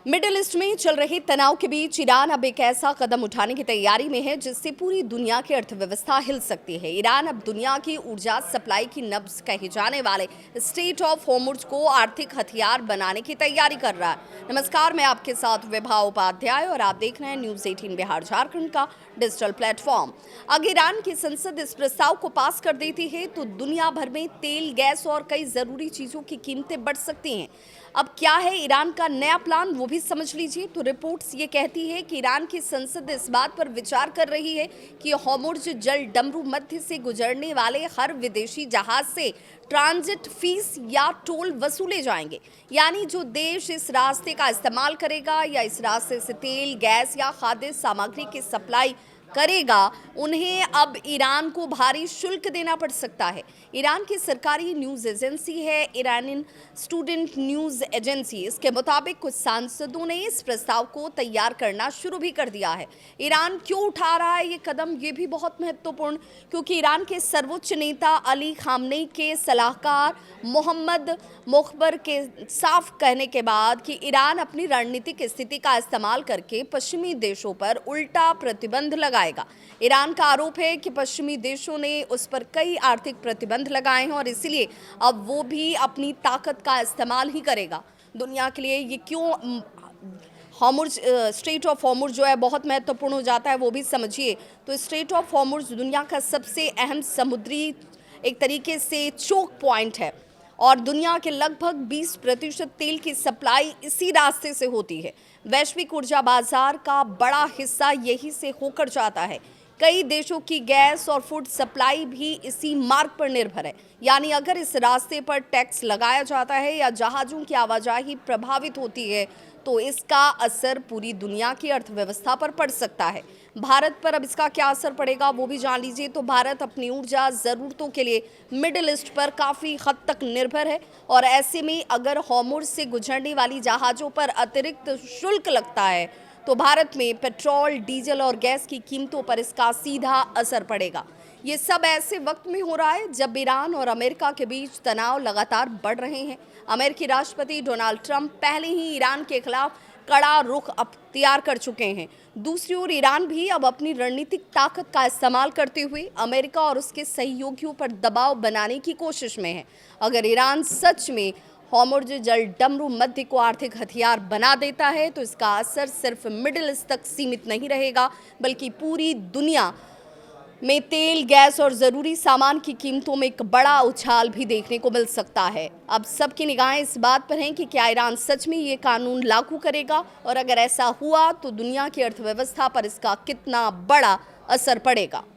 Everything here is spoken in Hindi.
मिडिल ईस्ट में चल रहे तनाव के बीच ईरान अब एक ऐसा कदम उठाने की तैयारी में है जिससे पूरी दुनिया की अर्थव्यवस्था हिल सकती है। ईरान अब दुनिया की ऊर्जा सप्लाई की नब्ज कहे जाने वाले स्ट्रेट ऑफ होर्मुज को आर्थिक हथियार बनाने की तैयारी कर रहा है। नमस्कार, मैं आपके साथ विभा उपाध्याय और आप देख रहे हैं न्यूज़ 18 बिहार झारखंड का डिजिटल प्लेटफॉर्म। अगर ईरान की संसद इस प्रस्ताव को पास कर देती है तो दुनिया भर में तेल, गैस और कई जरूरी चीजों की कीमतें बढ़ सकती हैं। अब क्या है ईरान का नया प्लान, वो भी समझ लीजिए। तो रिपोर्ट्स ये कहती है कि ईरान की संसद इस बात पर विचार कर रही है कि होर्मुज जल डमरू मध्य से गुजरने वाले हर विदेशी जहाज से ट्रांजिट फीस या टोल वसूले जाएंगे। यानी जो देश इस रास्ते का इस्तेमाल करेगा या इस रास्ते से तेल, गैस या खाद्य सामग्री की सप्लाई करेगा, उन्हें अब ईरान को भारी शुल्क देना पड़ सकता है। ईरान की सरकारी न्यूज़ एजेंसी है ईरानियन स्टूडेंट न्यूज़ एजेंसी, इसके मुताबिक कुछ सांसदों ने इस प्रस्ताव को तैयार करना शुरू भी कर दिया है। ईरान क्यों उठा रहा है ये कदम, ये भी बहुत महत्वपूर्ण, क्योंकि ईरान के सर्वोच्च नेता अली खामनेई के सलाहकार मोहम्मद मुखबर के साफ कहने के बाद कि ईरान अपनी रणनीतिक स्थिति का इस्तेमाल करके पश्चिमी देशों पर उल्टा प्रतिबंध लगाएगा। ईरान का आरोप है कि पश्चिमी देशों ने उस पर कई आर्थिक प्रतिबंध लगाए हैं और इसलिए अब वो भी अपनी ताकत का इस्तेमाल ही करेगा। दुनिया के लिए ये क्यों होर्मुज स्ट्रेट ऑफ होर्मुज जो है बहुत महत्वपूर्ण हो जाता है, वो भी समझिए। तो स्ट्रेट ऑफ होर्मुज दुनिया का सबसे अहम समुद्री एक तरीके से चोक पॉइंट है और दुनिया के लगभग 20% तेल की सप्लाई इसी रास्ते से होती है। वैश्विक ऊर्जा बाजार का बड़ा हिस्सा यही से होकर जाता है। कई देशों की गैस और फूड सप्लाई भी इसी मार्ग पर निर्भर है। यानी अगर इस रास्ते पर टैक्स लगाया जाता है या जहाज़ों की आवाजाही प्रभावित होती है तो इसका असर पूरी दुनिया की अर्थव्यवस्था पर पड़ सकता है। भारत पर अब इसका क्या असर पड़ेगा वो भी जान लीजिए। तो भारत अपनी ऊर्जा ज़रूरतों के लिए मिडिल ईस्ट पर काफ़ी हद तक निर्भर है और ऐसे में अगर होर्मुज से गुजरने वाली जहाज़ों पर अतिरिक्त शुल्क लगता है तो भारत में पेट्रोल, डीजल और गैस की कीमतों पर इसका सीधा असर पड़ेगा। ये सब ऐसे वक्त में हो रहा है जब ईरान और अमेरिका के बीच तनाव लगातार बढ़ रहे हैं। अमेरिकी राष्ट्रपति डोनाल्ड ट्रंप पहले ही ईरान के खिलाफ कड़ा रुख अख्तियार कर चुके हैं। दूसरी ओर ईरान भी अब अपनी रणनीतिक ताकत का इस्तेमाल करते हुए अमेरिका और उसके सहयोगियों पर दबाव बनाने की कोशिश में है। अगर ईरान सच में होर्मुज जल डमरू मध्य को आर्थिक हथियार बना देता है तो इसका असर सिर्फ मिडिल ईस्ट तक सीमित नहीं रहेगा, बल्कि पूरी दुनिया में तेल, गैस और ज़रूरी सामान की कीमतों में एक बड़ा उछाल भी देखने को मिल सकता है। अब सबकी निगाहें इस बात पर हैं कि क्या ईरान सच में ये कानून लागू करेगा और अगर ऐसा हुआ तो दुनिया की अर्थव्यवस्था पर इसका कितना बड़ा असर पड़ेगा।